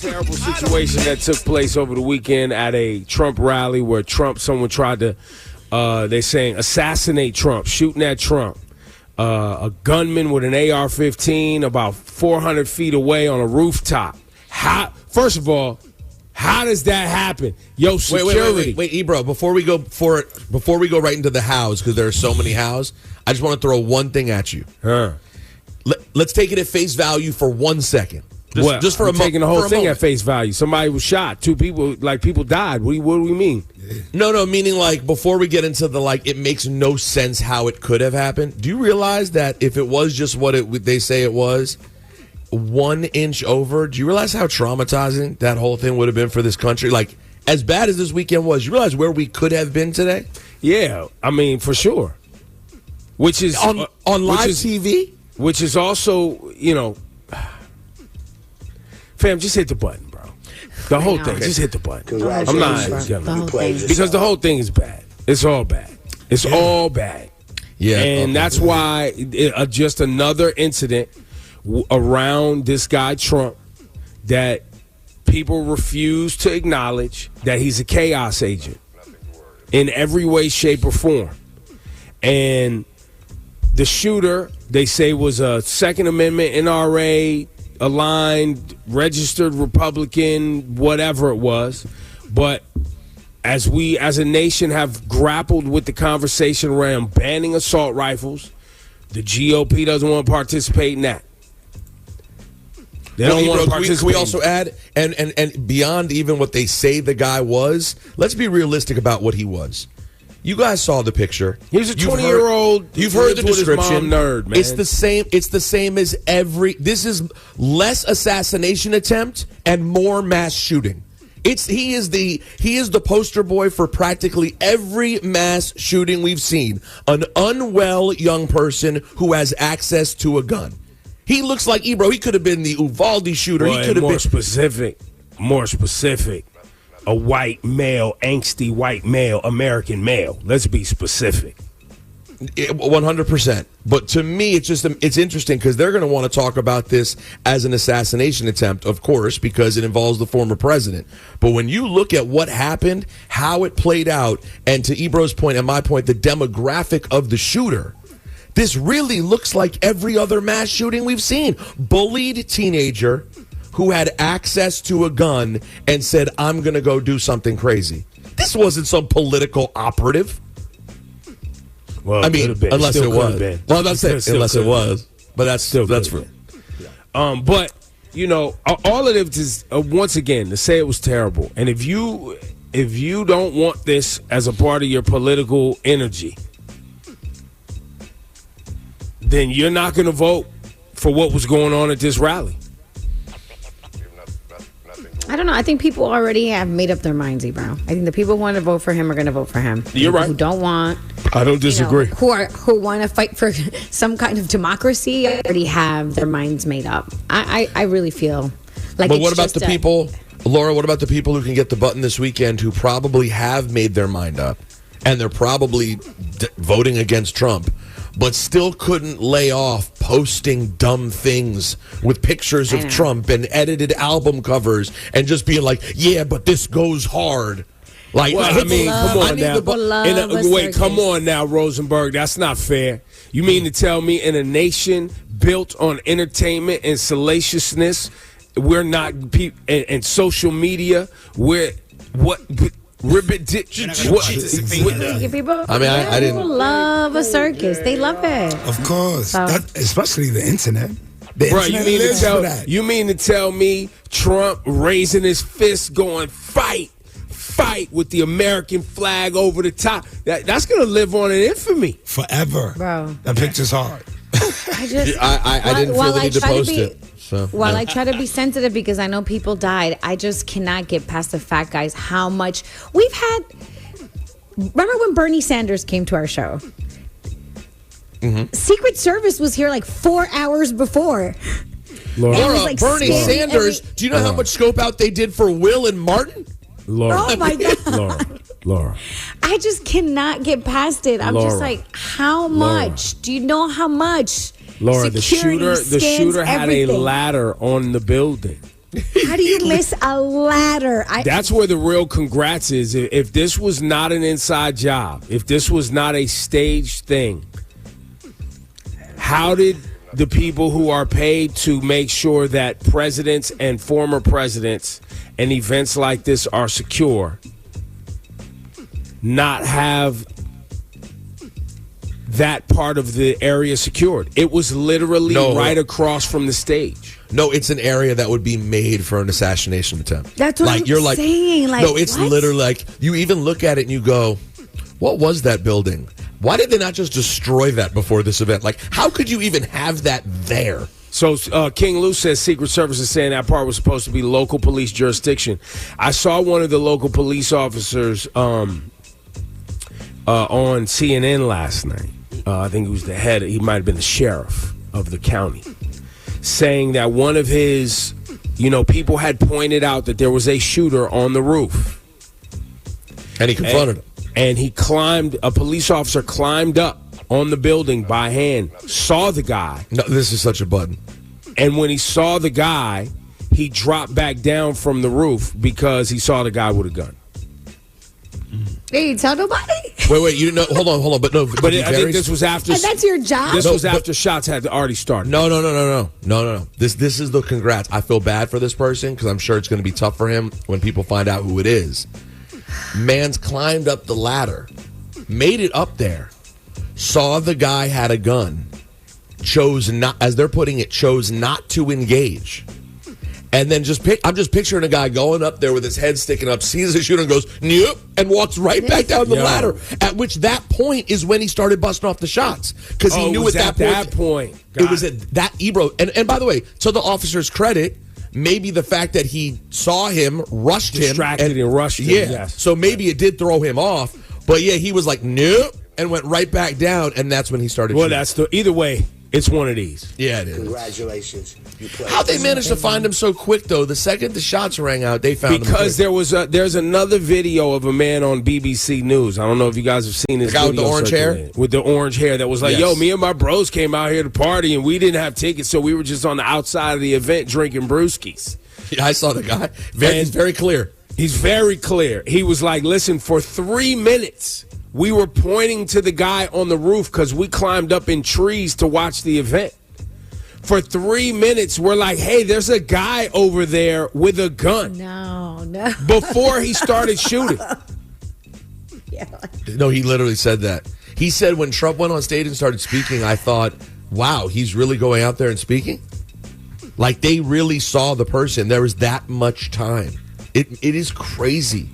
Terrible situation that took place over the weekend at a Trump rally where someone tried to, they're saying, assassinate Trump, shooting at Trump. A gunman with an AR-15 about 400 feet away on a rooftop. First of all, how does that happen? Yo, security. Wait, Ebro. Before we go right into the hows, because there are so many hows, I just want to throw one thing at you. Let's take it at face value for 1 second. Just for taking the whole thing at face value. Somebody was shot. Two people, people died. What do we mean? No, meaning before we get into the it makes no sense how it could have happened. Do you realize that if it was just what they say it was, 1 inch over, do you realize how traumatizing that whole thing would have been for this country? As bad as this weekend was, you realize where we could have been today? Yeah, I mean, for sure. Which is on live TV? Which is also, fam, just hit the button, bro. The whole thing, just hit the button. I'm not because the whole thing is bad. It's all bad. It's all bad. Yeah, and that's why just another incident around this guy Trump that people refuse to acknowledge that he's a chaos agent in every way, shape, or form. And the shooter, they say, was a Second Amendment NRA aligned, registered Republican, whatever it was. But as we as a nation have grappled with the conversation around banning assault rifles, the GOP doesn't want to participate in that. They don't want to participate. Can we also add, and beyond even what they say the guy was, let's be realistic about what he was. You guys saw the picture. He was a 20-year-old. You've heard the description. Nerd, man. It's the same as every. This is less assassination attempt and more mass shooting. He is the poster boy for practically every mass shooting we've seen. An unwell young person who has access to a gun. He looks like Ebro. He could have been the Uvalde shooter. Well, he could have been more specific. A white male, angsty white male, American male. Let's be specific. 100%. But to me, it's interesting because they're going to want to talk about this as an assassination attempt, of course, because it involves the former president. But when you look at what happened, how it played out, and to Ebro's point and my point, the demographic of the shooter, this really looks like every other mass shooting we've seen. Bullied teenager who had access to a gun and said, I'm going to go do something crazy. This wasn't some political operative. Well, I mean, unless it was. Well, that's it. Unless it was. But that's real. But, all of it is, once again, to say it was terrible. And if you don't want this as a part of your political energy, then you're not going to vote for what was going on at this rally. I don't know. I think people already have made up their minds, Ebro. I think the people who want to vote for him are going to vote for him. You're right. Who don't want. I don't disagree. Who want to fight for some kind of democracy already have their minds made up. I really feel like. But what about the people, Laura? What about the people who can get the button this weekend who probably have made their mind up and they're probably voting against Trump, but still couldn't lay off posting dumb things with pictures of Trump and edited album covers and just being like, yeah, but this goes hard. Come on now, Rosenberg. That's not fair. You mean to tell me in a nation built on entertainment and salaciousness, we're not, and social media, People love a circus. They love it. Of course. So. Especially the internet. You mean to tell me Trump raising his fist going fight with the American flag over the top? That's going to live on in infamy. Forever. Bro. That picture's hard. I didn't feel the need to post it. While I try to be sensitive because I know people died, I just cannot get past the fact, guys, how much we've had. Remember when Bernie Sanders came to our show? Mm-hmm. Secret Service was here 4 hours before. Laura, Bernie Sanders, do you know how much scope out they did for Will and Martin? Laura. Oh, my God. Laura. I just cannot get past it. I'm just like, how much? Do you know how much? Laura, the shooter had a ladder on the building. How do you miss a ladder? That's where the real congrats is. If this was not an inside job, if this was not a staged thing, how did the people who are paid to make sure that presidents and former presidents and events like this are secure not have that part of the area secured? It was literally right across from the stage. No, it's an area that would be made for an assassination attempt. That's what I'm saying. Like, no, it's what? literally like you even look at it and you go, what was that building? Why did they not just destroy that before this event? Like, how could you even have that there? So King Lou says Secret Service is saying that part was supposed to be local police jurisdiction. I saw one of the local police officers on CNN last night. I think he was the head. He might have been the sheriff of the county, saying that one of his, people had pointed out that there was a shooter on the roof. And he confronted him. And a police officer climbed up on the building by hand, saw the guy. No, this is such a button. And when he saw the guy, he dropped back down from the roof because he saw the guy with a gun. Hey, tell nobody. Wait, you know, hold on, but no. But I think this was after. And that's your job? This was after shots had already started. No. This is the congrats. I feel bad for this person because I'm sure it's going to be tough for him when people find out who it is. Man's climbed up the ladder, made it up there, saw the guy had a gun, chose not, as they're putting it, chose not to engage. And then I'm just picturing a guy going up there with his head sticking up, sees the shooter and goes, nope, and walks right back down the ladder. At which that point is when he started busting off the shots. Because he knew at that point. It was at that Ebro. And by the way, to the officer's credit, maybe the fact that he saw him, rushed him. Distracted and rushed him, yeah. yes. So maybe it did throw him off. But yeah, he was like, nope, and went right back down. And that's when he started shooting. Either way, it's one of these. Yeah, it is. Congratulations. How'd they manage to find him so quick, though? The second the shots rang out, they found him because there's another video of a man on BBC News. I don't know if you guys have seen this. The guy with the video orange hair? with the orange hair that was like, Yes. yo, me and my bros came out here to party and we didn't have tickets, so we were just on the outside of the event drinking brewskis. Yeah, I saw the guy. He's very clear. He's very clear. He was like, listen, for 3 minutes, we were pointing to the guy on the roof because we climbed up in trees to watch the event. For 3 minutes, we're like, hey, there's a guy over there with a gun. No. Before he started shooting. Yeah. No, he literally said that. He said when Trump went on stage and started speaking, I thought, wow, he's really going out there and speaking? Like they really saw the person. There was that much time. It is crazy.